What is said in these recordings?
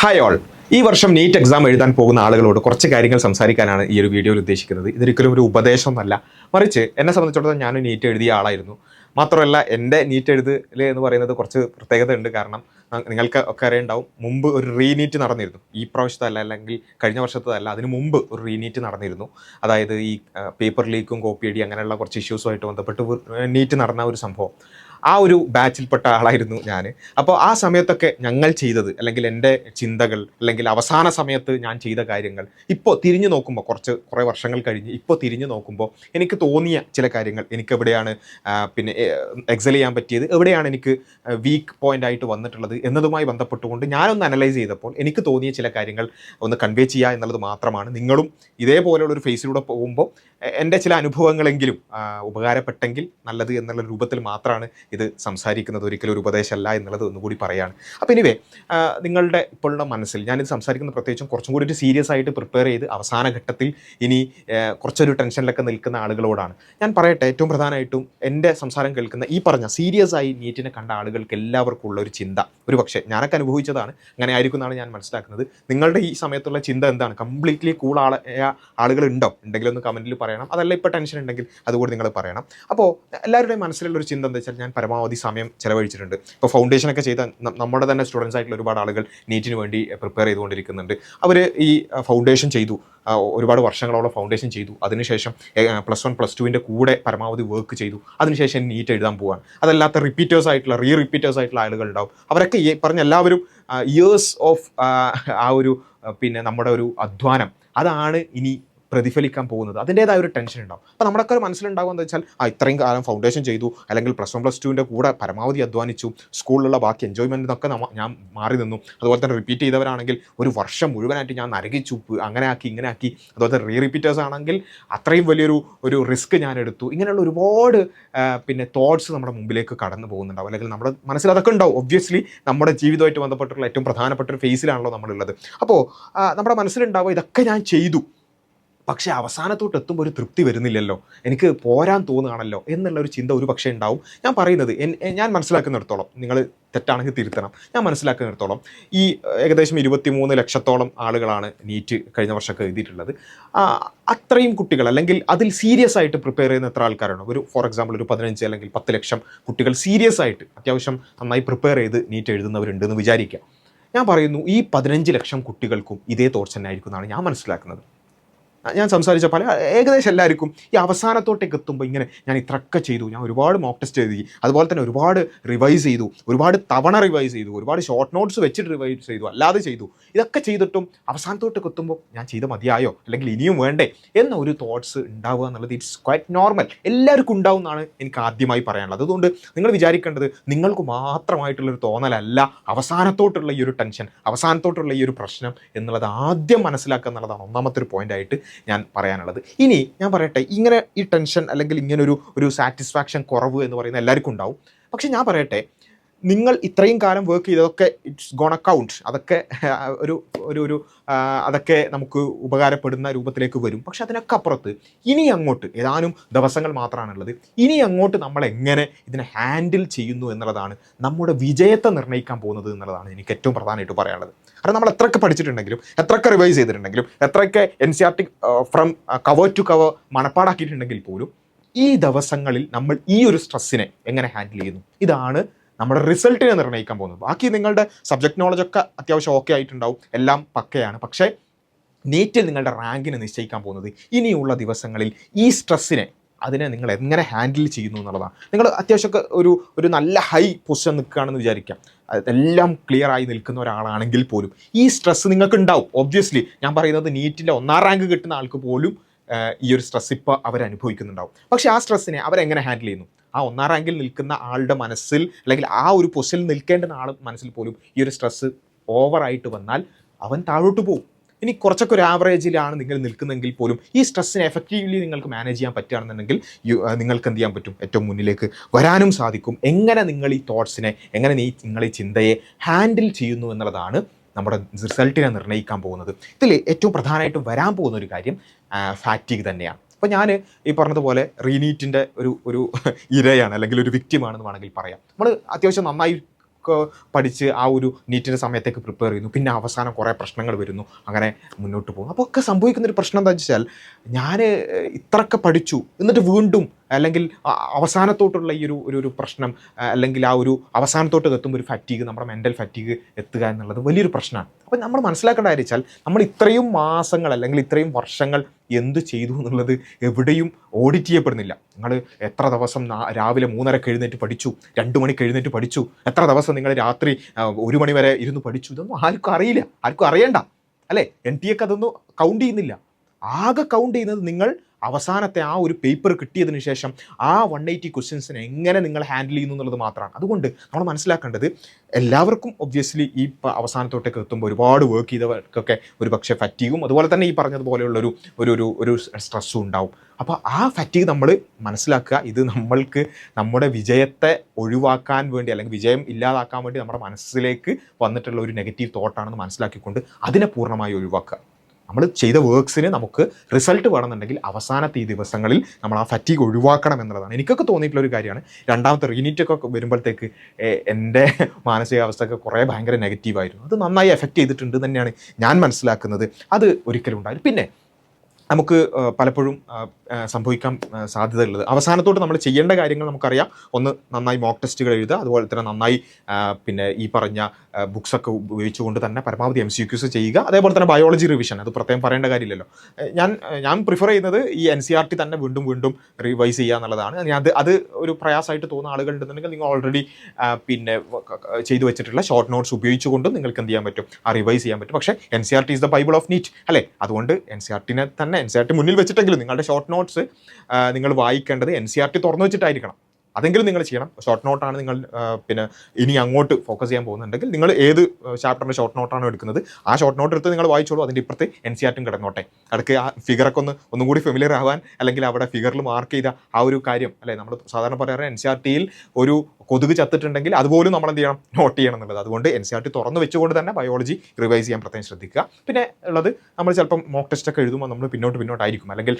Hi all. ഈ വർഷം NEET exam എഴുതാൻ പോകുന്ന ആളുകളോട് കുറച്ച് കാര്യങ്ങൾ സംസാരിക്കാനാണ് ഈ ഒരു വീഡിയോയിൽ ഉദ്ദേശിക്കുന്നത്. ഇതൊരിക്കലും ഒരു ഉപദേശമൊന്നുമല്ല, മറിച്ച് എന്നെ സംബന്ധിച്ചിടത്തോളം ഞാൻ നീറ്റ് എഴുതിയ ആളായിരുന്നു. മാത്രമല്ല എൻ്റെ നീറ്റ് എഴുതൽ എന്ന് പറയുന്നത് കുറച്ച് പ്രത്യേകത ഉണ്ട്. കാരണം നിങ്ങൾക്ക് ഒക്കെ അറിയുണ്ടാവും, മുമ്പ് ഒരു റീനീറ്റ് നടന്നിരുന്നു. ഈ പ്രാവശ്യത്തല്ല, അല്ലെങ്കിൽ കഴിഞ്ഞ വർഷത്തല്ല, അതിന് മുമ്പ് ഒരു റീനീറ്റ് നടന്നിരുന്നു. അതായത് ഈ പേപ്പർ ലീക്കും കോപ്പി അടി അങ്ങനെയുള്ള കുറച്ച് ഇഷ്യൂസുമായിട്ട് ബന്ധപ്പെട്ട് നീറ്റ് നടന്ന ഒരു സംഭവം. ആ ഒരു ബാച്ചിൽപ്പെട്ട ആളായിരുന്നു ഞാൻ. അപ്പോൾ ആ സമയത്തൊക്കെ ഞങ്ങൾ ചെയ്തത്, അല്ലെങ്കിൽ എൻ്റെ ചിന്തകൾ, അല്ലെങ്കിൽ അവസാന സമയത്ത് ഞാൻ ചെയ്ത കാര്യങ്ങൾ ഇപ്പോൾ തിരിഞ്ഞു നോക്കുമ്പോൾ, കുറേ വർഷങ്ങൾ കഴിഞ്ഞ് ഇപ്പോൾ തിരിഞ്ഞു നോക്കുമ്പോൾ എനിക്ക് തോന്നിയ ചില കാര്യങ്ങൾ, എനിക്ക് എവിടെയാണ് പിന്നെ എക്സൽ ചെയ്യാൻ പറ്റിയത്, എവിടെയാണ് എനിക്ക് വീക്ക് പോയിൻ്റ് ആയിട്ട് വന്നിട്ടുള്ളത് എന്നതുമായി ബന്ധപ്പെട്ടുകൊണ്ട് ഞാനൊന്ന് അനലൈസ് ചെയ്തപ്പോൾ എനിക്ക് തോന്നിയ ചില കാര്യങ്ങൾ ഒന്ന് കൺവേ ചെയ്യുക എന്നുള്ളത് മാത്രമാണ്. നിങ്ങളും ഇതേപോലെയുള്ളൊരു ഫേസിലൂടെ പോകുമ്പോൾ എൻ്റെ ചില അനുഭവങ്ങളെങ്കിലും ഉപകാരപ്പെട്ടെങ്കിൽ നല്ലത് എന്നുള്ള രൂപത്തിൽ മാത്രമാണ് ഇത് സംസാരിക്കുന്നത്. ഒരിക്കലും ഒരു ഉപദേശമല്ല എന്നുള്ളത് ഒന്നുകൂടി പറയുകയാണ്. അപ്പോൾ എനിവേ, നിങ്ങളുടെ ഇപ്പോഴുള്ള മനസ്സിൽ ഞാനിത് സംസാരിക്കുന്നത് പ്രത്യേകിച്ചും കുറച്ചും കൂടി ഒരു സീരിയസ് ആയിട്ട് പ്രിപ്പയർ ചെയ്ത് അവസാന ഘട്ടത്തിൽ ഇനി കുറച്ചൊരു ടെൻഷനിലൊക്കെ നിൽക്കുന്ന ആളുകളോടാണ് ഞാൻ പറയട്ടെ. ഏറ്റവും പ്രധാനമായിട്ടും എൻ്റെ സംസാരം കേൾക്കുന്ന ഈ പറഞ്ഞ സീരിയസ് ആയി നീറ്റിനെ കണ്ട ആളുകൾക്ക് എല്ലാവർക്കും ഉള്ള ഒരു ചിന്ത, ഒരു പക്ഷേ ഞാനൊക്കെ അനുഭവിച്ചതാണ്, അങ്ങനെ ആയിരിക്കും എന്നാണ് ഞാൻ മനസ്സിലാക്കുന്നത്. നിങ്ങളുടെ ഈ സമയത്തുള്ള ചിന്ത എന്താണ്? കംപ്ലീറ്റ്ലി കൂൾ ആളുകൾ ഉണ്ടോ? ഉണ്ടെങ്കിൽ ഒന്ന് കമൻറ്റിൽ പറയണം. അതല്ല ഇപ്പോൾ ടെൻഷൻ ഉണ്ടെങ്കിൽ അതുകൂടി നിങ്ങൾ പറയണം. അപ്പോൾ എല്ലാവരുടെയും മനസ്സിലുള്ളൊരു ചിന്ത എന്താ വെച്ചാൽ, ഞാൻ പരമാവധി സമയം ചിലവഴിച്ചിട്ടുണ്ട്. ഇപ്പോൾ ഫൗണ്ടേഷനൊക്കെ ചെയ്ത നമ്മുടെ തന്നെ സ്റ്റുഡൻസ് ആയിട്ടുള്ള ഒരുപാട് ആളുകൾ നീറ്റിന് വേണ്ടി പ്രിപ്പയർ ചെയ്തുകൊണ്ടിരിക്കുന്നുണ്ട്. അവർ ഈ ഫൗണ്ടേഷൻ ചെയ്തു, ഒരുപാട് വർഷങ്ങളോളം ഫൗണ്ടേഷൻ ചെയ്തു. അതിനുശേഷം +1 +2 കൂടെ പരമാവധി വർക്ക് ചെയ്തു. അതിനുശേഷം നീറ്റ് എഴുതാൻ പോവാണ്. അതല്ലാത്ത റിപ്പീറ്റേഴ്സ് ആയിട്ടുള്ള റിപ്പീറ്റേഴ്സ് ആയിട്ടുള്ള ആളുകൾ ഉണ്ടാവും. അവരൊക്കെ ഈ പറഞ്ഞ എല്ലാവരും ഇയേഴ്സ് ഓഫ് ആ ഒരു പിന്നെ നമ്മുടെ ഒരു അധ്വാനം അതാണ് ഇനി പ്രതിഫലിക്കാൻ പോകുന്നത്. അതിൻ്റേതായ ഒരു ടെൻഷൻ ഉണ്ടാവും. അപ്പോൾ നമ്മുടെയൊക്കെ ഒരു മനസ്സിലുണ്ടാകുക എന്താ വെച്ചാൽ, ഇത്രയും കാലം ഫൗണ്ടേഷൻ ചെയ്തു, അല്ലെങ്കിൽ +1 +2 കൂടെ പരമാവധി അധ്വാനിച്ചു, സ്കൂളിലുള്ള ബാക്കി എൻജോയ്മെൻറ്റിനൊക്കെ ഞാൻ മാറി നിന്നു. അതുപോലെ തന്നെ റിപ്പീറ്റ് ചെയ്തവരാണെങ്കിൽ ഒരു വർഷം മുഴുവനായിട്ട് ഞാൻ നരകിച്ചു, അങ്ങനെ ആക്കി ഇങ്ങനെ ആക്കി. അതുപോലെ തന്നെ റിപ്പീറ്റേഴ്സ് ആണെങ്കിൽ അത്രയും വലിയൊരു റിസ്ക് ഞാൻ എടുത്തു. ഇങ്ങനെയുള്ള ഒരുപാട് പിന്നെ തോട്ട്സ് നമ്മുടെ മുമ്പിലേക്ക് കടന്നു പോകുന്നുണ്ടാവും, അല്ലെങ്കിൽ നമ്മുടെ മനസ്സിൽ അതൊക്കെ ഉണ്ടാവും. ഒബ്വിയസ്ലി നമ്മുടെ ജീവിതമായിട്ട് ബന്ധപ്പെട്ടുള്ള ഏറ്റവും പ്രധാനപ്പെട്ട ഒരു ഫേസിലാണല്ലോ നമ്മളുള്ളത്. അപ്പോൾ നമ്മുടെ മനസ്സിലുണ്ടാവുക, ഇതൊക്കെ ഞാൻ ചെയ്തു, പക്ഷേ അവസാനത്തോട്ട് എത്തുമ്പോൾ ഒരു തൃപ്തി വരുന്നില്ലല്ലോ, എനിക്ക് പോരാൻ തോന്നുകയാണല്ലോ എന്നുള്ളൊരു ചിന്ത ഒരു പക്ഷേ ഉണ്ടാവും. ഞാൻ പറയുന്നത് ഞാൻ മനസ്സിലാക്കുന്നിടത്തോളം, നിങ്ങൾ തെറ്റാണെങ്കിൽ തിരുത്തണം, ഞാൻ മനസ്സിലാക്കുന്നിടത്തോളം ഈ ഏകദേശം 23 ലക്ഷത്തോളം ആളുകളാണ് നീറ്റ് കഴിഞ്ഞ വർഷമൊക്കെ എഴുതിയിട്ടുള്ളത്. അത്രയും കുട്ടികൾ, അല്ലെങ്കിൽ അതിൽ സീരിയസ് ആയിട്ട് പ്രിപ്പയർ ചെയ്യുന്ന എത്ര ആൾക്കാരാണ്? ഫോർ എക്സാമ്പിൾ ഒരു 15 അല്ലെങ്കിൽ 10 ലക്ഷം കുട്ടികൾ സീരിയസ് ആയിട്ട് അത്യാവശ്യം നന്നായി പ്രിപ്പയർ ചെയ്ത് നീറ്റ് എഴുതുന്നവരുണ്ടെന്ന് വിചാരിക്കുക. ഞാൻ പറയുന്നു, ഈ 15 ലക്ഷം കുട്ടികൾക്കും ഇതേ തോട്ട്സ് തന്നെ ആയിരിക്കും എന്നാണ് ഞാൻ മനസ്സിലാക്കുന്നത്. ഞാൻ സംസാരിച്ച ഏകദേശം എല്ലാവർക്കും ഈ അവസാനത്തോട്ടേക്ക് എത്തുമ്പോൾ ഇങ്ങനെ, ഞാൻ ഇത്രയൊക്കെ ചെയ്തു, ഞാൻ ഒരുപാട് മോക്ക് ടെസ്റ്റ് എഴുതി, അതുപോലെ തന്നെ ഒരുപാട് റിവൈസ് ചെയ്തു, ഒരുപാട് തവണ റിവൈസ് ചെയ്തു, ഒരുപാട് ഷോർട്ട് നോട്ട്സ് വെച്ചിട്ട് റിവൈസ് ചെയ്തു, അല്ലാതെ ചെയ്തു, ഇതൊക്കെ ചെയ്തിട്ടും അവസാനത്തോട്ടേക്ക് എത്തുമ്പോൾ ഞാൻ ചെയ്ത് മതിയായോ, അല്ലെങ്കിൽ ഇനിയും വേണ്ടേ എന്ന ഒരു തോട്ട്സ് ഉണ്ടാവുക എന്നുള്ളത് ഇറ്റ്സ് ക്വൈറ്റ് നോർമൽ. എല്ലാവർക്കും ഉണ്ടാവും എന്നാണ് എനിക്ക് ആദ്യമായി പറയാനുള്ളത്. അതുകൊണ്ട് നിങ്ങൾ വിചാരിക്കേണ്ടത് നിങ്ങൾക്ക് മാത്രമായിട്ടുള്ളൊരു തോന്നലല്ല അവസാനത്തോട്ടുള്ള ഈ ഒരു ടെൻഷൻ, അവസാനത്തോട്ടുള്ള ഈ ഒരു പ്രശ്നം എന്നുള്ളത് ആദ്യം മനസ്സിലാക്കുക എന്നുള്ളതാണ് ഒന്നാമത്തെ ഒരു പോയിൻ്റായിട്ട് ഞാൻ പറയാനുള്ളത്. ഇനി ഞാൻ പറയട്ടെ, ഇങ്ങനെ ഈ ടെൻഷൻ, അല്ലെങ്കിൽ ഇങ്ങനെ ഒരു സാറ്റിസ്ഫാക്ഷൻ കുറവ് എന്ന് പറയുന്നത് എല്ലാവർക്കും ഉണ്ടാവും. പക്ഷെ ഞാൻ പറയട്ടെ, നിങ്ങൾ ഇത്രയും കാലം വർക്ക് ചെയ്തതൊക്കെ ഇറ്റ്സ് ഗോണ കൗണ്ട്. അതൊക്കെ അതൊക്കെ നമുക്ക് ഉപകാരപ്പെടുന്ന രൂപത്തിലേക്ക് വരും. പക്ഷെ അതിനൊക്കെ അപ്പുറത്ത് ഇനി അങ്ങോട്ട് ഏതാനും ദിവസങ്ങൾ മാത്രമാണുള്ളത്. ഇനി അങ്ങോട്ട് നമ്മൾ എങ്ങനെ ഇതിനെ ഹാൻഡിൽ ചെയ്യുന്നു എന്നുള്ളതാണ് നമ്മുടെ വിജയത്തെ നിർണ്ണയിക്കാൻ പോകുന്നത് എന്നുള്ളതാണ് എനിക്ക് ഏറ്റവും പ്രധാനമായിട്ട് പറയാനുള്ളത്. കാരണം നമ്മൾ എത്രയൊക്കെ പഠിച്ചിട്ടുണ്ടെങ്കിലും, എത്രയൊക്കെ റിവൈസ് ചെയ്തിട്ടുണ്ടെങ്കിലും, എത്രയൊക്കെ NCERT from cover to cover മനപ്പാടാക്കിയിട്ടുണ്ടെങ്കിൽ പോലും ഈ ദിവസങ്ങളിൽ നമ്മൾ ഈ ഒരു സ്ട്രെസ്സിനെ എങ്ങനെ ഹാൻഡിൽ ചെയ്യുന്നു, ഇതാണ് നമ്മുടെ റിസൾട്ടിനെ നിർണ്ണയിക്കാൻ പോകുന്നത്. ബാക്കി നിങ്ങളുടെ സബ്ജക്ട് നോളജൊക്കെ അത്യാവശ്യം ഓക്കെ ആയിട്ടുണ്ടാവും, എല്ലാം പക്കയാണ്. പക്ഷേ നീറ്റിൽ നിങ്ങളുടെ റാങ്കിനെ നിശ്ചയിക്കാൻ പോകുന്നത് ഇനിയുള്ള ദിവസങ്ങളിൽ ഈ സ്ട്രെസ്സിനെ, അതിനെ നിങ്ങൾ എങ്ങനെ ഹാൻഡിൽ ചെയ്യുന്നു എന്നുള്ളതാണ്. നിങ്ങൾ അത്യാവശ്യമൊക്കെ ഒരു നല്ല ഹൈ പൊസിഷൻ നിൽക്കുകയാണെന്ന് വിചാരിക്കാം, അതെല്ലാം ക്ലിയർ ആയി നിൽക്കുന്ന ഒരാളാണെങ്കിൽ പോലും ഈ സ്ട്രെസ്സ് നിങ്ങൾക്ക് ഉണ്ടാവും. ഒബ്വിയസ്ലി ഞാൻ പറയുന്നത്, നീറ്റിൻ്റെ 1ാം റാങ്ക് കിട്ടുന്ന ആൾക്ക് പോലും ഈ ഒരു സ്ട്രെസ് ഇപ്പോൾ അവരനുഭവിക്കുന്നുണ്ടാവും. പക്ഷേ ആ സ്ട്രെസ്സിനെ അവരെങ്ങനെ ഹാൻഡിൽ ചെയ്യുന്നു? ആ 1ാം റാങ്കിൽ നിൽക്കുന്ന ആളുടെ മനസ്സിൽ, അല്ലെങ്കിൽ ആ ഒരു പൊസിഷനിൽ നിൽക്കേണ്ടുന്ന ആൾ മനസ്സിൽ പോലും ഈ ഒരു സ്ട്രെസ്സ് ഓവറായിട്ട് വന്നാൽ അവൻ താഴോട്ട് പോകും. ഇനി കുറച്ചൊക്കെ ഒരു ആവറേജിലാണ് നിങ്ങൾ നിൽക്കുന്നതെങ്കിൽ പോലും ഈ സ്ട്രെസ്സിനെ എഫക്റ്റീവ്ലി നിങ്ങൾക്ക് മാനേജ് ചെയ്യാൻ പറ്റുകയാണെന്നുണ്ടെങ്കിൽ നിങ്ങൾക്ക് എന്ത് ചെയ്യാൻ പറ്റും? ഏറ്റവും മുന്നിലേക്ക് വരാനും സാധിക്കും. എങ്ങനെ നിങ്ങൾ ഈ തോട്ട്സിനെ, എങ്ങനെ നിങ്ങൾ ഈ ചിന്തയെ ഹാൻഡിൽ ചെയ്യുന്നു എന്നുള്ളതാണ് നമ്മുടെ റിസൾട്ടിനെ നിർണ്ണയിക്കാൻ പോകുന്നത്. ഇതിൽ ഏറ്റവും പ്രധാനമായിട്ടും വരാൻ പോകുന്ന ഒരു കാര്യം ഫാറ്റിഗ് തന്നെയാണ്. അപ്പോൾ ഞാൻ ഈ പറഞ്ഞതുപോലെ റീനീറ്റിൻ്റെ ഒരു ഇരയാണ്, അല്ലെങ്കിൽ ഒരു വിക്റ്റിമാണെന്ന് വേണമെങ്കിൽ പറയാം. നമ്മൾ അത്യാവശ്യം നന്നായി പഠിച്ച് ആ ഒരു നീറ്റിൻ്റെ സമയത്തേക്ക് പ്രിപ്പയർ ചെയ്യുന്നു, പിന്നെ അവസാനം കുറേ പ്രശ്നങ്ങൾ വരുന്നു, അങ്ങനെ മുന്നോട്ട് പോകുന്നു. അപ്പോൾ ഒക്കെ സംഭവിക്കുന്നൊരു പ്രശ്നം എന്താ വെച്ചാൽ, ഞാൻ ഇത്രയൊക്കെ പഠിച്ചു എന്നിട്ട് വീണ്ടും അല്ലെങ്കിൽ അവസാനത്തോട്ടുള്ള ഈ ഒരു പ്രശ്നം, അല്ലെങ്കിൽ ആ ഒരു അവസാനത്തോട്ട് എത്തുമ്പോൾ ഒരു ഫറ്റീഗ്, നമ്മുടെ മെൻ്റൽ ഫറ്റീഗ് എത്തുക എന്നുള്ളത് വലിയൊരു പ്രശ്നമാണ്. അപ്പോൾ നമ്മൾ മനസ്സിലാക്കേണ്ട കാര്യം വെച്ചാൽ, നമ്മൾ ഇത്രയും മാസങ്ങൾ അല്ലെങ്കിൽ ഇത്രയും വർഷങ്ങൾ എന്ത് ചെയ്തു എന്നുള്ളത് എവിടെയും ഓഡിറ്റ് ചെയ്യപ്പെടുന്നില്ല. നിങ്ങൾ എത്ര ദിവസം രാവിലെ 3:30 എഴുന്നേറ്റ് പഠിച്ചു, 2 മണിക്ക് എഴുന്നേറ്റ് പഠിച്ചു, എത്ര ദിവസം നിങ്ങൾ രാത്രി 1 മണി വരെ ഇരുന്ന് പഠിച്ചു, ഇതൊന്നും ആർക്കും അറിയില്ല, ആർക്കും അറിയണ്ട അല്ലേ. NTA അതൊന്നും കൗണ്ട് ചെയ്യുന്നില്ല. ആകെ കൗണ്ട് ചെയ്യുന്നത് നിങ്ങൾ അവസാനത്തെ ആ ഒരു പേപ്പർ കിട്ടിയതിന് ശേഷം ആ 180 ക്വസ്റ്റ്യൻസിനെ എങ്ങനെ നിങ്ങൾ ഹാൻഡിൽ ചെയ്യുന്നു എന്നുള്ളത് മാത്രമാണ്. അതുകൊണ്ട് നമ്മൾ മനസ്സിലാക്കേണ്ടത്, എല്ലാവർക്കും ഒബ്വിയസ്ലി ഈ അവസാനത്തോട്ടൊക്കെ എത്തുമ്പോൾ ഒരുപാട് വർക്ക് ചെയ്തവർക്കൊക്കെ ഒരു പക്ഷേ ഫറ്റീഗും അതുപോലെ തന്നെ ഈ പറഞ്ഞതുപോലെയുള്ളൊരു ഒരു സ്ട്രെസ്സും ഉണ്ടാവും. അപ്പോൾ ആ ഫറ്റീഗ് നമ്മൾ മനസ്സിലാക്കുക. ഇത് നമ്മൾക്ക് നമ്മുടെ വിജയത്തെ ഒഴിവാക്കാൻ വേണ്ടി, അല്ലെങ്കിൽ വിജയം ഇല്ലാതാക്കാൻ വേണ്ടി നമ്മുടെ മനസ്സിലേക്ക് വന്നിട്ടുള്ള ഒരു നെഗറ്റീവ് തോട്ടാണെന്ന് മനസ്സിലാക്കിക്കൊണ്ട് അതിനെ പൂർണ്ണമായി ഒഴിവാക്കുക. നമ്മൾ ചെയ്ത വർക്ക്സിന് നമുക്ക് റിസൾട്ട് വേണമെന്നുണ്ടെങ്കിൽ അവസാനത്തെ ഈ ദിവസങ്ങളിൽ നമ്മൾ ആ ഫറ്റീഗ് ഒഴിവാക്കണം എന്നുള്ളതാണ് എനിക്കൊക്കെ തോന്നിയിട്ടുള്ള ഒരു കാര്യമാണ്. രണ്ടാമത്തെ റീനീറ്റൊക്കെ വരുമ്പോഴത്തേക്ക് എൻ്റെ മാനസികാവസ്ഥയൊക്കെ കുറേ ഭയങ്കര നെഗറ്റീവായിരുന്നു. അത് നന്നായി എഫക്റ്റ് ചെയ്തിട്ടുണ്ട് തന്നെയാണ് ഞാൻ മനസ്സിലാക്കുന്നത്. അത് ഒരിക്കലും ഉണ്ടായിരുന്നു. പിന്നെ നമുക്ക് പലപ്പോഴും സംഭവിക്കാൻ സാധ്യതയുള്ളത്, അവസാനത്തോട്ട് നമ്മൾ ചെയ്യേണ്ട കാര്യങ്ങൾ നമുക്കറിയാം. ഒന്ന്, നന്നായി മോക്ക് ടെസ്റ്റുകൾ എഴുതുക, അതുപോലെ തന്നെ നന്നായി പിന്നെ ഈ പറഞ്ഞ ബുക്സൊക്കെ ഉപയോഗിച്ചുകൊണ്ട് തന്നെ പരമാവധി MCQs ചെയ്യുക. അതേപോലെ തന്നെ ബയോളജി റിവിഷൻ, അത് പ്രത്യേകം പറയേണ്ട കാര്യമില്ലല്ലോ. ഞാൻ പ്രിഫർ ചെയ്യുന്നത് ഈ NCERT തന്നെ വീണ്ടും റിവൈസ് ചെയ്യുക എന്നുള്ളതാണ്. അത് ഒരു പ്രയാസമായിട്ട് തോന്നുന്ന ആളുകൾ ഉണ്ടെന്നുണ്ടെങ്കിൽ നിങ്ങൾ ഓൾറെഡി പിന്നെ ചെയ്തു വെച്ചിട്ടുള്ള ഷോർട്ട് നോട്ട്സ് ഉപയോഗിച്ചുകൊണ്ടും നിങ്ങൾക്ക് എന്ത് ചെയ്യാൻ പറ്റും, ആ റിവൈസ് ചെയ്യാൻ പറ്റും. പക്ഷേ NCERT is the Bible of NEET അല്ലേ. അതുകൊണ്ട് NCERT മുന്നിൽ വെച്ചിട്ടെങ്കിലും നിങ്ങളുടെ ഷോർട്ട് നോട്ട്സ് നിങ്ങൾ വായിക്കേണ്ടത് NCERT തുറന്നു വെച്ചിട്ടായിരിക്കണം. അതെങ്കിലും നിങ്ങൾ ചെയ്യണം. ഷോർട്ട് നോട്ടാണ് നിങ്ങൾ പിന്നെ ഇനി അങ്ങോട്ട് ഫോക്കസ് ചെയ്യാൻ പോകുന്നുണ്ടെങ്കിൽ നിങ്ങൾ ഏത് ചാപ്റ്ററിൻ്റെ ഷോർട്ട് നോട്ടാണോ എടുക്കുന്നത് ആ ഷോർട്ട് നോട്ട് എടുത്ത് നിങ്ങൾ വായിച്ചോളൂ. അതിൻ്റെ ഇപ്പുറത്ത് NCERT കിടന്നോട്ടെ. ഇടയ്ക്ക് ആ ഫിഗറൊക്കെ ഒന്നും കൂടി ഫെമിലിയർ ആവാൻ, അല്ലെങ്കിൽ അവിടെ ഫിഗറിൽ മാർക്ക് ചെയ്ത ആ ഒരു കാര്യം അല്ലേ, നമ്മൾ സാധാരണ പറയാറ് NCERTയിൽ ഒരു കൊതുക് ചത്തിട്ടുണ്ടെങ്കിൽ അതുപോലും നമ്മൾ എന്ത് ചെയ്യണം, നോട്ട് ചെയ്യണം എന്നുള്ളത്. അതുകൊണ്ട് NCERT തുറന്നു വെച്ചുകൊണ്ട് തന്നെ ബയോളജി റിവൈസ് ചെയ്യാൻ പ്രത്യേകം ശ്രദ്ധിക്കുക. പിന്നെ ഉള്ളത്, നമ്മൾ ചിലപ്പം മോക്ക് ടെസ്റ്റ് ഒക്കെ എഴുതുമ്പോൾ നമ്മൾ പിന്നോട്ടായിരിക്കും, അല്ലെങ്കിൽ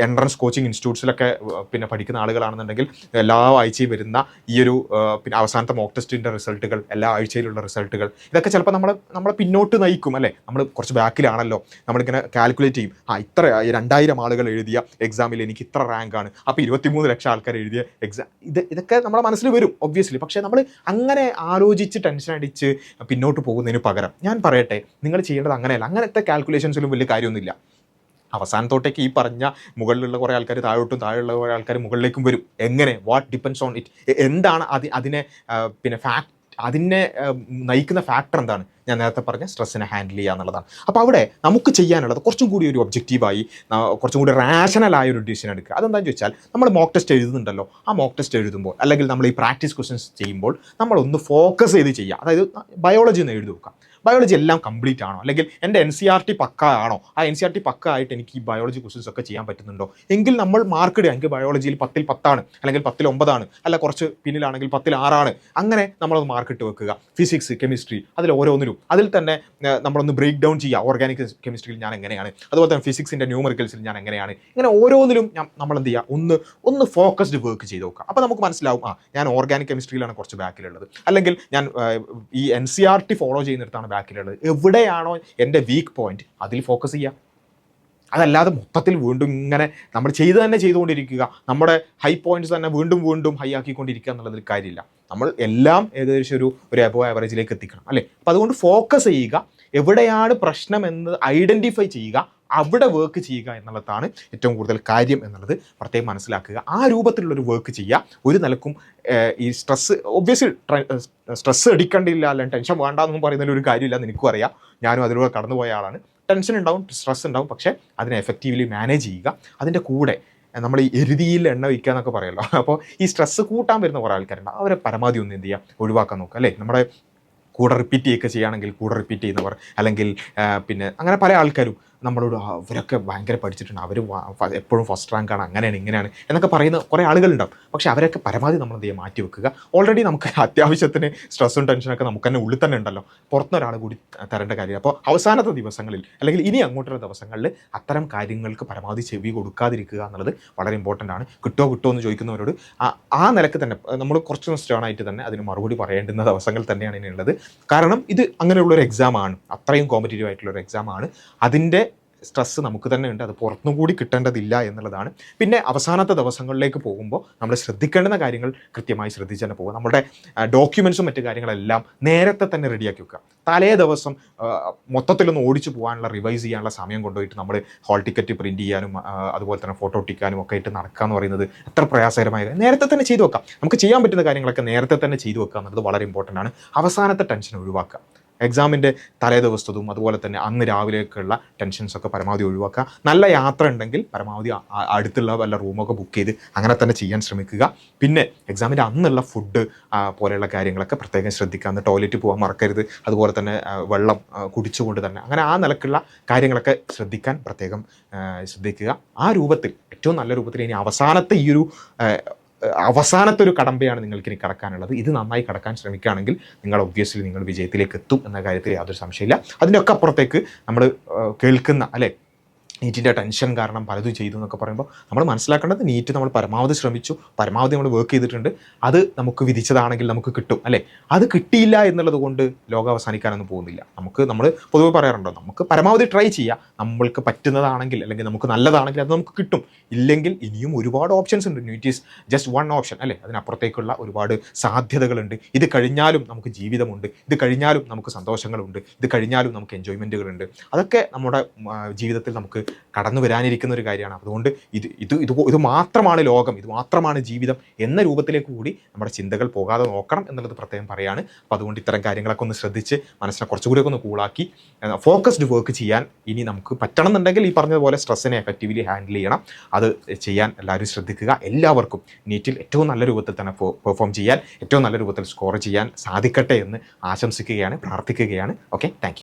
എൻട്രൻസ് കോച്ചിങ് ഇൻസ്റ്റിറ്റ്യൂട്ട്സിലൊക്കെ പിന്നെ പഠിക്കുന്ന ആളുകളാണെന്നുണ്ടെങ്കിൽ എല്ലാ ആഴ്ചയും വരുന്ന ഈ ഒരു പിന്നെ അവസാനത്തെ മോക്ക് ടെസ്റ്റിൻ്റെ റിസൾട്ടുകൾ, എല്ലാ ആഴ്ചയിലുള്ള റിസൾട്ടുകൾ, ഇതൊക്കെ ചിലപ്പോൾ നമ്മളെ പിന്നോട്ട് നയിക്കും അല്ലേ. നമ്മൾ കുറച്ച് ബാക്കിലാണല്ലോ, നമ്മളിങ്ങനെ കാൽക്കുലേറ്റ് ചെയ്യും. ഇത്ര 2000 ആളുകൾ എഴുതിയ എക്സാമിൽ എനിക്ക് ഇത്ര റാങ്കാണ്, അപ്പോൾ 23 ലക്ഷം ആൾക്കാർ എഴുതിയ എക്സാം, ഇതൊക്കെ നമ്മുടെ മനസ്സിൽ വരും ഒബ്വിയസ്ലി. പക്ഷേ നമ്മൾ അങ്ങനെ ആലോചിച്ച് ടെൻഷൻ അടിച്ച് പിന്നോട്ട് പോകുന്നതിന് പകരം ഞാൻ പറയട്ടെ, നിങ്ങൾ ചെയ്യേണ്ടത് അങ്ങനെയല്ല. അങ്ങനത്തെ കാൽക്കുലേഷൻസിലും വലിയ കാര്യമൊന്നുമില്ല. അവസാനത്തോട്ടേക്ക് ഈ പറഞ്ഞ മുകളിലുള്ള കുറേ ആൾക്കാർ താഴോട്ടും, താഴെയുള്ള കുറേ ആൾക്കാർ മുകളിലേക്കും വരും. എങ്ങനെ, വാട്ട് ഡിപ്പെൻഡ്സ് ഓൺ ഇറ്റ്, എന്താണ് അതിനെ പിന്നെ അതിനെ നയിക്കുന്ന ഫാക്ടർ എന്താണ്? ഞാൻ നേരത്തെ പറഞ്ഞ സ്ട്രെസ്സിനെ ഹാൻഡിൽ ചെയ്യുക എന്നുള്ളതാണ്. അപ്പോൾ അവിടെ നമുക്ക് ചെയ്യാനുള്ളത് കുറച്ചും കൂടി ഒരു ഒബ്ജക്റ്റീവായി, കുറച്ചും കൂടി റാഷണലായ ഒരു ഡിസിഷൻ എടുക്കുക. അതെന്താണെന്ന് ചോദിച്ചാൽ, നമ്മൾ മോക്ക് ടെസ്റ്റ് എഴുതുന്നുണ്ടല്ലോ, ആ മോക്ക് ടെസ്റ്റ് എഴുതുമ്പോൾ അല്ലെങ്കിൽ നമ്മൾ ഈ പ്രാക്ടീസ് ക്വസ്റ്റ്യൻസ് ചെയ്യുമ്പോൾ നമ്മളൊന്ന് ഫോക്കസ് ചെയ്ത് ചെയ്യുക. അതായത് ബയോളജി ഒന്ന് എഴുതി നോക്കാം. ബയോളജി എല്ലാം കംപ്ലീറ്റ് ആണോ, അല്ലെങ്കിൽ എൻ്റെ NCERT പക്ക ആണോ, ആ NCERT പക്ക ആയിട്ട് എനിക്ക് ഈ ബയോളജി ക്വസ്റ്റ്യൻസ് ഒക്കെ ചെയ്യാൻ പറ്റുന്നുണ്ടോ, എങ്കിൽ നമ്മൾ മാർക്ക് ഇടുക. എനിക്ക് ബയോളജിയിൽ 10ൽ 10 അല്ലെങ്കിൽ 10ൽ 9, അല്ല കുറച്ച് പിന്നിലാണെങ്കിൽ 10ൽ 6, അങ്ങനെ നമ്മളത് മാർക്ക് ഇട്ട് വെക്കുക. ഫിസിക്സ്, കെമിസ്ട്രി, അതിൽ ഓരോന്നിലും അതിൽ തന്നെ നമ്മളൊന്ന് ബ്രേക്ക് ഡൗൺ ചെയ്യുക. ഓർഗാനിക് കെമിസ്ട്രിയിൽ ഞാൻ എങ്ങനെയാണ്, അതുപോലെ തന്നെ ഫിസിക്സിൻ്റെ ന്യൂമറിക്കൽസിൽ ഞാൻ എങ്ങനെയാണ്, ഇങ്ങനെ ഓരോന്നിലും നമ്മൾ എന്ത് ചെയ്യുക, ഒന്ന് ഫോക്കസ്ഡ് വർക്ക് ചെയ്ത് നോക്കുക. അപ്പോൾ നമുക്ക് മനസ്സിലാവും, ഞാൻ ഓർഗാനിക് കെമിസ്ട്രിയിലാണ് കുറച്ച് ബാക്കിലുള്ളത്, അല്ലെങ്കിൽ ഞാൻ ഈ NCERT ഫോളോ ചെയ്യുന്നിടത്താണ് ബാക്കിലുള്ളത്. എവിടെയാണോ എൻ്റെ വീക്ക് പോയിന്റ് അതിൽ ഫോക്കസ് ചെയ്യുക. അതല്ലാതെ മൊത്തത്തിൽ വീണ്ടും ഇങ്ങനെ നമ്മൾ ചെയ്തുകൊണ്ടിരിക്കുക, നമ്മുടെ ഹൈ പോയിന്റ്സ് തന്നെ വീണ്ടും ഹൈ ആക്കിക്കൊണ്ടിരിക്കുക എന്നുള്ളതിൽ കാര്യമില്ല. നമ്മൾ എല്ലാം ഏകദേശം ഒരു എബോവ് ആവറേജിലേക്ക് എത്തിക്കണം അല്ലേ. അപ്പോൾ അതുകൊണ്ട് ഫോക്കസ് ചെയ്യുക, എവിടെയാണ് പ്രശ്നം എന്ന് ഐഡൻറ്റിഫൈ ചെയ്യുക, അവിടെ വർക്ക് ചെയ്യുക എന്നുള്ളതാണ് ഏറ്റവും കൂടുതൽ കാര്യം എന്നുള്ളത് പ്രത്യേകം മനസ്സിലാക്കുക. ആ രൂപത്തിലുള്ളൊരു വർക്ക് ചെയ്യുക. ഒരു നിലക്കും ഈ ഒബ്വിയസ്ലി സ്ട്രെസ് അടിക്കേണ്ടില്ല, അല്ലെങ്കിൽ ടെൻഷൻ വേണ്ടാന്നും പറയുന്നതിൽ ഒരു കാര്യമില്ല. എനിക്കും അറിയാം, ഞാനും അതിലൂടെ കടന്നുപോയ ആളാണ്. ടെൻഷൻ ഉണ്ടാവും, സ്ട്രെസ് ഉണ്ടാവും, പക്ഷേ അതിനെ എഫക്റ്റീവ്ലി മാനേജ് ചെയ്യുക. അതിൻ്റെ കൂടെ നമ്മൾ ഈ എരുതിയിൽ എണ്ണ വയ്ക്കുക എന്നൊക്കെ പറയുമല്ലോ. അപ്പോൾ ഈ സ്ട്രെസ് കൂട്ടാൻ വരുന്ന കുറേ ആൾക്കാരുണ്ട്, അവരെ പരമാവധി ഒന്ന് എന്ത് ചെയ്യുക, ഒഴിവാക്കാൻ നോക്കുക അല്ലേ. നമ്മുടെ കൂടെ റിപ്പീറ്റ് ചെയ്യുകയൊക്കെ ചെയ്യുകയാണെങ്കിൽ കൂടെ റിപ്പീറ്റ് ചെയ്യുന്നവർ, അല്ലെങ്കിൽ പിന്നെ അങ്ങനെ പല ആൾക്കാരും നമ്മളോട് അവരൊക്കെ ഭയങ്കര പഠിച്ചിട്ടുണ്ട്, അവർ എപ്പോഴും ഫസ്റ്റ് റാങ്കാണ്, അങ്ങനെയാണ് ഇങ്ങനെയാണ് എന്നൊക്കെ പറയുന്ന കുറേ ആളുകളുണ്ടാവും. പക്ഷേ അവരൊക്കെ പരമാവധി നമ്മൾ എന്ത് ചെയ്യുക, മാറ്റി വെക്കുക. ഓൾറെഡി നമുക്ക് അത്യാവശ്യത്തിന് സ്ട്രെസ്സും ടെൻഷനൊക്കെ നമുക്ക് തന്നെ ഉള്ളിൽ തന്നെ ഉണ്ടല്ലോ, പുറത്തൊരാൾ കൂടി തരേണ്ട കാര്യം. അപ്പോൾ അവസാനത്തെ ദിവസങ്ങളിൽ അല്ലെങ്കിൽ ഇനി അങ്ങോട്ടുള്ള ദിവസങ്ങളിൽ അത്തരം കാര്യങ്ങൾക്ക് പരമാവധി ചെവി കൊടുക്കാതിരിക്കുക എന്നുള്ളത് വളരെ ഇമ്പോർട്ടൻ്റ് ആണ്. കിട്ടുമോ എന്ന് ചോദിക്കുന്നവരോട് ആ നിലക്ക് തന്നെ നമ്മൾ കുറച്ച് സ്റ്റേൺ ആയിട്ട് തന്നെ അതിന് മറുപടി പറയേണ്ടുന്ന ദിവസങ്ങൾ തന്നെയാണ് ഇനിയുള്ളത്. കാരണം ഇത് അങ്ങനെയുള്ളൊരു എക്സാമാണ്, അത്രയും കോമ്പറ്റീറ്റീവ് ആയിട്ടുള്ളൊരു എക്സാമാണ്. അതിൻ്റെ സ്ട്രെസ്സ് നമുക്ക് തന്നെ ഉണ്ട്, അത് പുറത്തും കൂടി കിട്ടേണ്ടതില്ല എന്നുള്ളതാണ്. പിന്നെ അവസാനത്തെ ദിവസങ്ങളിലേക്ക് പോകുമ്പോൾ നമ്മൾ ശ്രദ്ധിക്കേണ്ടുന്ന കാര്യങ്ങൾ കൃത്യമായി ശ്രദ്ധിച്ച് തന്നെ പോകുക. നമ്മുടെ ഡോക്യുമെൻറ്റ്സും മറ്റു കാര്യങ്ങളെല്ലാം നേരത്തെ തന്നെ റെഡിയാക്കി വെക്കുക. തലേ ദിവസം മൊത്തത്തിലൊന്ന് ഓടിച്ചു പോകാനുള്ള റിവൈസ് ചെയ്യാനുള്ള സമയം കൊണ്ടുപോയിട്ട് നമ്മൾ ഹാൾ ടിക്കറ്റ് പ്രിൻറ്റ് ചെയ്യാനും അതുപോലെ തന്നെ ഫോട്ടോ ഒട്ടിക്കാനും ഒക്കെ ആയിട്ട് നടക്കുക എന്ന് പറയുന്നത് എത്ര പ്രയാസകരമായ നേരത്തെ തന്നെ ചെയ്തു വെക്കാം. നമുക്ക് ചെയ്യാൻ പറ്റുന്ന കാര്യങ്ങളൊക്കെ നേരത്തെ തന്നെ ചെയ്തു വെക്കുക എന്നുള്ളത് വളരെ ഇമ്പോർട്ടൻ്റ് ആണ്. അവസാനത്തെ ടെൻഷൻ ഒഴിവാക്കുക. എക്സാമിൻ്റെ തലേ ദിവസത്തതും അതുപോലെ തന്നെ അന്ന് രാവിലേക്കുള്ള ടെൻഷൻസൊക്കെ പരമാവധി ഒഴിവാക്കുക. നല്ല യാത്ര ഉണ്ടെങ്കിൽ പരമാവധി അടുത്തുള്ള വല്ല റൂമൊക്കെ ബുക്ക് ചെയ്ത് അങ്ങനെ തന്നെ ചെയ്യാൻ ശ്രമിക്കുക. പിന്നെ എക്സാമിൻ്റെ അന്നുള്ള ഫുഡ് പോലെയുള്ള കാര്യങ്ങളൊക്കെ പ്രത്യേകം ശ്രദ്ധിക്കുക. അന്ന് ടോയ്ലറ്റ് പോകാൻ മറക്കരുത്. അതുപോലെ തന്നെ വെള്ളം കുടിച്ചുകൊണ്ട് തന്നെ അങ്ങനെ ആ നിലക്കുള്ള കാര്യങ്ങളൊക്കെ ശ്രദ്ധിക്കാൻ പ്രത്യേകം ശ്രദ്ധിക്കുക. ആ രൂപത്തിൽ ഏറ്റവും നല്ല രൂപത്തിൽ ഇനി അവസാനത്തെ ഒരു കടമ്പയാണ് നിങ്ങൾക്ക് ഇനി കടക്കാനുള്ളത്. ഇത് നന്നായി കടക്കാൻ ശ്രമിക്കുകയാണെങ്കിൽ നിങ്ങൾ ഒബ്വിയസ്ലി നിങ്ങൾ വിജയത്തിലേക്ക് എത്തും എന്ന കാര്യത്തിൽ യാതൊരു സംശയമില്ല. അതിൻ്റെയൊക്കെ അപ്പുറത്തേക്ക് നമ്മൾ കേൾക്കുന്ന അല്ലേ നീറ്റിൻ്റെ ടെൻഷൻ കാരണം പലതും ചെയ്തു എന്നൊക്കെ പറയുമ്പോൾ നമ്മൾ മനസ്സിലാക്കേണ്ടത് നീറ്റ് നമ്മൾ പരമാവധി ശ്രമിച്ചു, പരമാവധി നമ്മൾ വർക്ക് ചെയ്തിട്ടുണ്ട്, അത് നമുക്ക് വിധിച്ചതാണെങ്കിൽ നമുക്ക് കിട്ടും അല്ലേ. അത് കിട്ടിയില്ല എന്നുള്ളത് കൊണ്ട് ലോകം അവസാനിക്കാനൊന്നും പോകുന്നില്ല. നമ്മൾ പൊതുവെ പറയാറുണ്ടോ, നമുക്ക് പരമാവധി ട്രൈ ചെയ്യുക. നമ്മൾക്ക് പറ്റുന്നതാണെങ്കിൽ അല്ലെങ്കിൽ നമുക്ക് നല്ലതാണെങ്കിൽ അത് നമുക്ക് കിട്ടും. ഇല്ലെങ്കിൽ ഇനിയും ഒരുപാട് ഓപ്ഷൻസ് ഉണ്ട്. NEET is just one option അല്ലേ. അതിനപ്പുറത്തേക്കുള്ള ഒരുപാട് സാധ്യതകളുണ്ട്. ഇത് കഴിഞ്ഞാലും നമുക്ക് ജീവിതമുണ്ട്, ഇത് കഴിഞ്ഞാലും നമുക്ക് സന്തോഷങ്ങളുണ്ട്, ഇത് കഴിഞ്ഞാലും നമുക്ക് എൻജോയ്മെൻറ്റുകളുണ്ട്. അതൊക്കെ നമ്മുടെ ജീവിതത്തിൽ നമുക്ക് കടന്നു വരാനിരിക്കുന്ന ഒരു കാര്യമാണ്. അതുകൊണ്ട് ഇത് മാത്രമാണ് ലോകം, ഇത് മാത്രമാണ് ജീവിതം എന്ന രൂപത്തിലേക്ക് കൂടി നമ്മുടെ ചിന്തകൾ പോകാതെ നോക്കണം എന്നുള്ളത് പ്രത്യേകം പറയാണ്. അപ്പോൾ അതുകൊണ്ട് ഇത്തരം കാര്യങ്ങളൊക്കെ ഒന്ന് ശ്രദ്ധിച്ച് മനസ്സിനെ കുറച്ചുകൂടിയൊക്കെ ഒന്ന് കൂളാക്കി ഫോക്കസ്ഡ് വർക്ക് ചെയ്യാൻ ഇനി നമുക്ക് പറ്റണം എന്നുണ്ടെങ്കിൽ ഈ പറഞ്ഞതുപോലെ സ്ട്രെസ്സിനെ എഫക്റ്റീവ്ലി ഹാൻഡിൽ ചെയ്യണം. അത് ചെയ്യാൻ എല്ലാവരും ശ്രദ്ധിക്കുക. എല്ലാവർക്കും നീറ്റിൽ ഏറ്റവും നല്ല രൂപത്തിൽ തന്നെ പെർഫോം ചെയ്യാൻ, ഏറ്റവും നല്ല രൂപത്തിൽ സ്കോർ ചെയ്യാൻ സാധിക്കട്ടെ എന്ന് ആശംസിക്കുകയാണ്, പ്രാർത്ഥിക്കുകയാണ്. Okay, thank you.